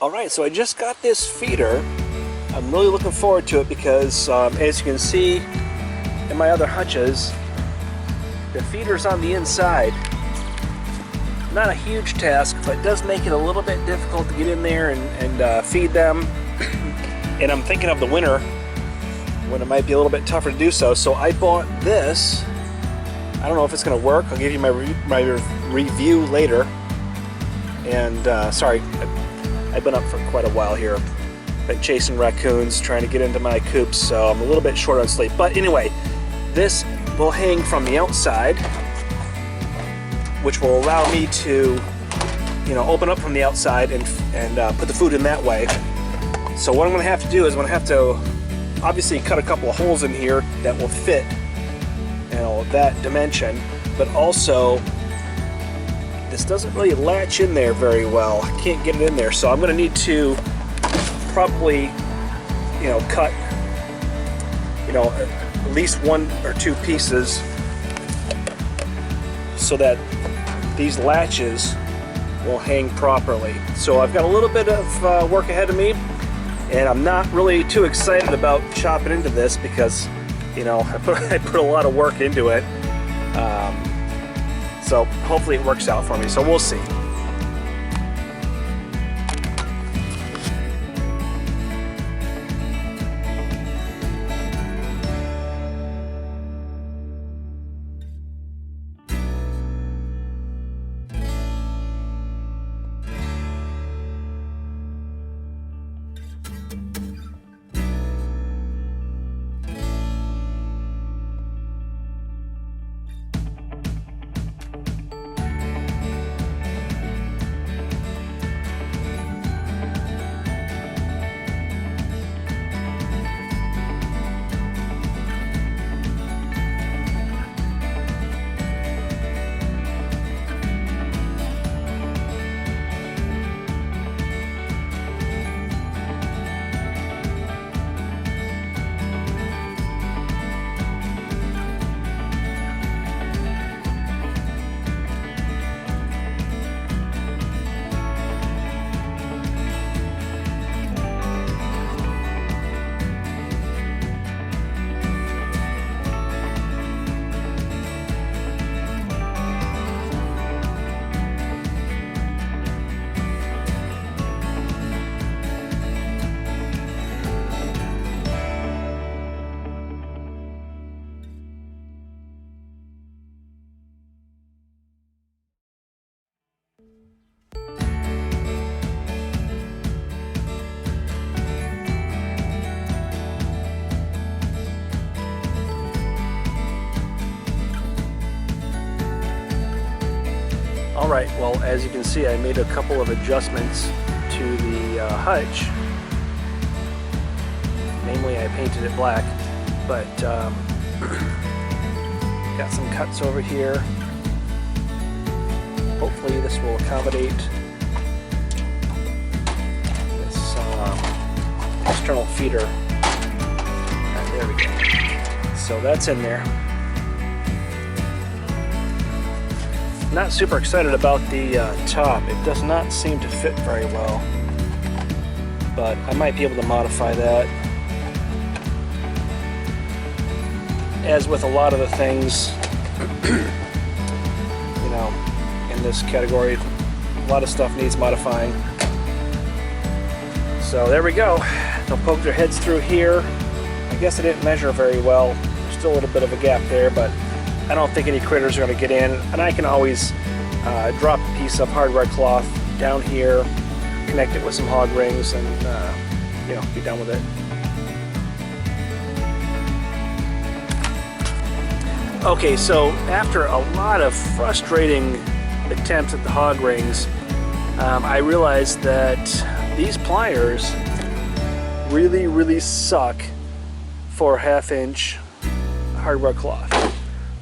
Alright, so I just got this feeder. I'm really looking forward to it because as you can see in my other hutches, the feeder's on the inside. Not a huge task, but it does make it a little bit difficult to get in there and feed them. And I'm thinking of the winter when it might be a little bit tougher to do so. So I bought this. I don't know if it's going to work. I'll give you my review later. And sorry, I've been up for quite a while here. Been chasing raccoons, trying to get into my coops, so I'm a little bit short on sleep. But anyway, this will hang from the outside, which will allow me to, open up from the outside and put the food in that way. So what I'm going to have to do is I'm going to have to obviously cut a couple of holes in here that will fit, that dimension, but also this doesn't really latch in there very well. I can't get it in there, so I'm going to need to probably, cut, at least 1 or 2 pieces so that these latches will hang properly. So I've got a little bit of work ahead of me, and I'm not really too excited about chopping into this because, I put a lot of work into it. So hopefully it works out for me. So we'll see. Alright, well, as you can see, I made a couple of adjustments to the hutch. Namely, I painted it black, but got some cuts over here. Hopefully this will accommodate this external feeder. There we go. So that's in there. Not super excited about the top. It does not seem to fit very well, but I might be able to modify that. As with a lot of the things, in this category, a lot of stuff needs modifying. So there we go. They'll poke their heads through here. I guess I didn't measure very well. There's still a little bit of a gap there, but I don't think any critters are going to get in, and I can always drop a piece of hardware cloth down here, connect it with some hog rings, and be done with it. Okay, so after a lot of frustrating attempts at the hog rings, I realized that these pliers really suck for 1/2-inch hardware cloth.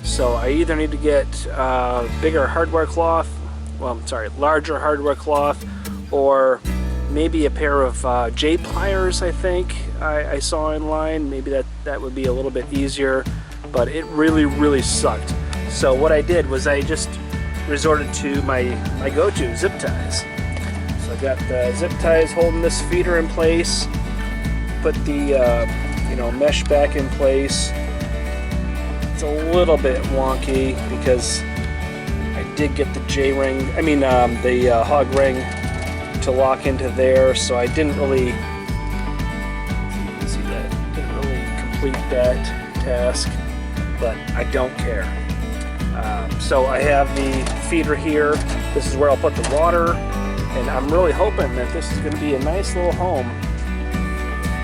So I either need to get bigger hardware cloth, larger hardware cloth, or maybe a pair of J pliers. I think I saw online. Maybe that would be a little bit easier, but it really sucked. So what I did was I just resorted to my go-to zip ties. So I've got the zip ties holding this feeder in place. Put the mesh back in place. It's a little bit wonky because I did get the the hog ring to lock into there, so I didn't really complete that task, but I don't care. So I have the feeder here. This is where I'll put the water, and I'm really hoping that this is going to be a nice little home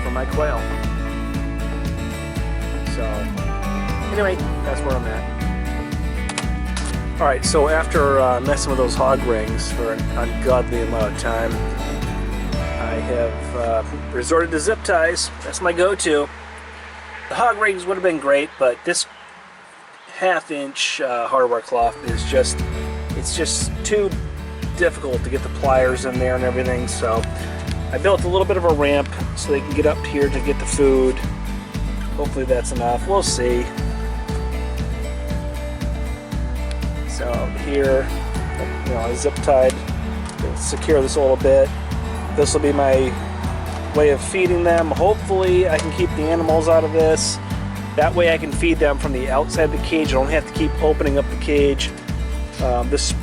for my quail. So anyway, that's where I'm at. Alright, so after messing with those hog rings for an ungodly amount of time, I have resorted to zip ties. That's my go-to. The hog rings would have been great, but this half-inch hardware cloth is just too difficult to get the pliers in there and everything, so I built a little bit of a ramp so they can get up here to get the food. Hopefully that's enough. We'll see. So here, I zip tied to secure this a little bit. This will be my way of feeding them. Hopefully I can keep the animals out of this. That way I can feed them from the outside of the cage. I don't have to keep opening up the cage.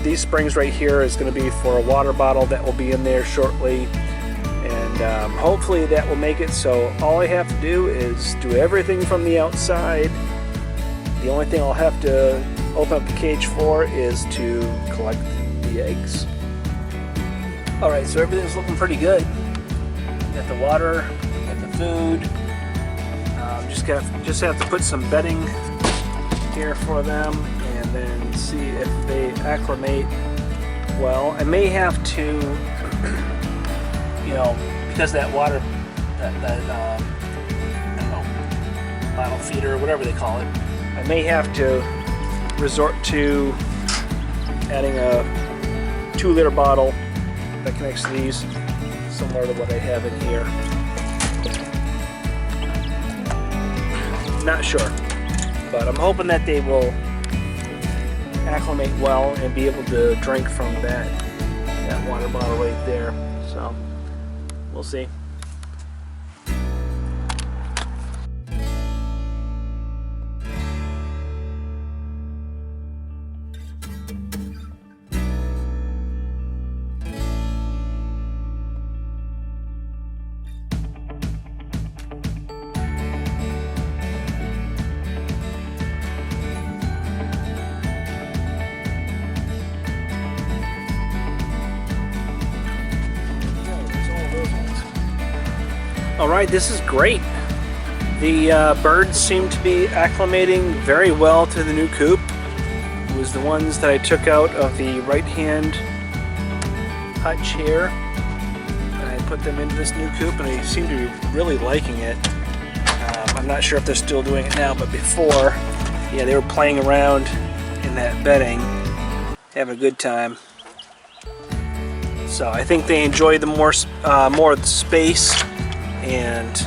These springs right here is going to be for a water bottle that will be in there shortly. And hopefully that will make it so all I have to do is do everything from the outside. The only thing I'll have to open up the cage for is to collect the eggs. Alright, so everything's looking pretty good. Got the water, got the food. Just have to put some bedding here for them and then see if they acclimate well. I may have to, because that water, I don't know, bottle feeder or whatever they call it, I may have to resort to adding a 2-liter bottle that connects to these, similar to what I have in here. Not sure, but I'm hoping that they will acclimate well and be able to drink from that water bottle right there. So we'll see. Alright, this is great. The birds seem to be acclimating very well to the new coop. It was the ones that I took out of the right-hand hutch here. And I put them into this new coop and they seem to be really liking it. I'm not sure if they're still doing it now, but before, yeah, they were playing around in that bedding, having a good time. So I think they enjoy the more of the space, and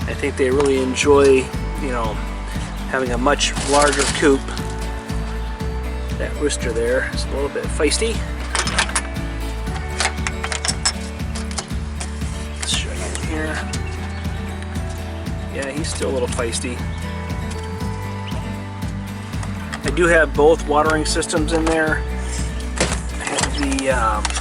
I think they really enjoy, having a much larger coop. That rooster there is a little bit feisty. Let's show you in here. Yeah, he's still a little feisty. I do have both watering systems in there. I have the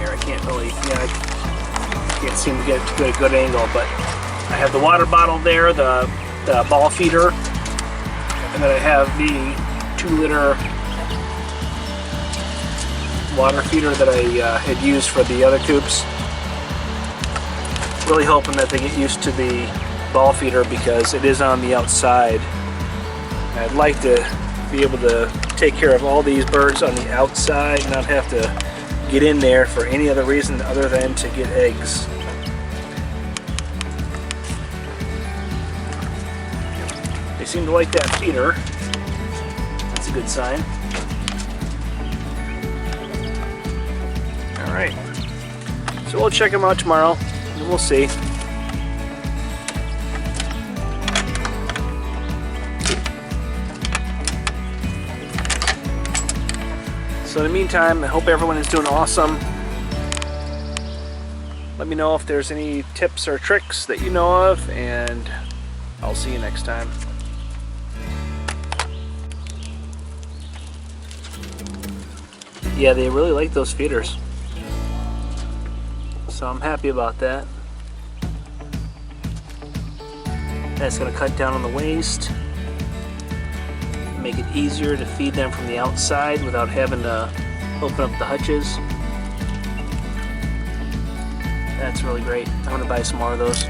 I can't really, I can't seem to get a good angle, but I have the water bottle there, the ball feeder, and then I have the 2-liter water feeder that I had used for the other coops. Really hoping that they get used to the ball feeder because it is on the outside. I'd like to be able to take care of all these birds on the outside and not have to get in there for any other reason other than to get eggs. They seem to like that feeder. That's a good sign. Alright. So we'll check them out tomorrow and we'll see. So in the meantime, I hope everyone is doing awesome. Let me know if there's any tips or tricks that you know of, and I'll see you next time. Yeah, they really like those feeders, so I'm happy about that. That's going to cut down on the waste, make it easier to feed them from the outside without having to open up the hutches. That's really great. I'm going to buy some more of those.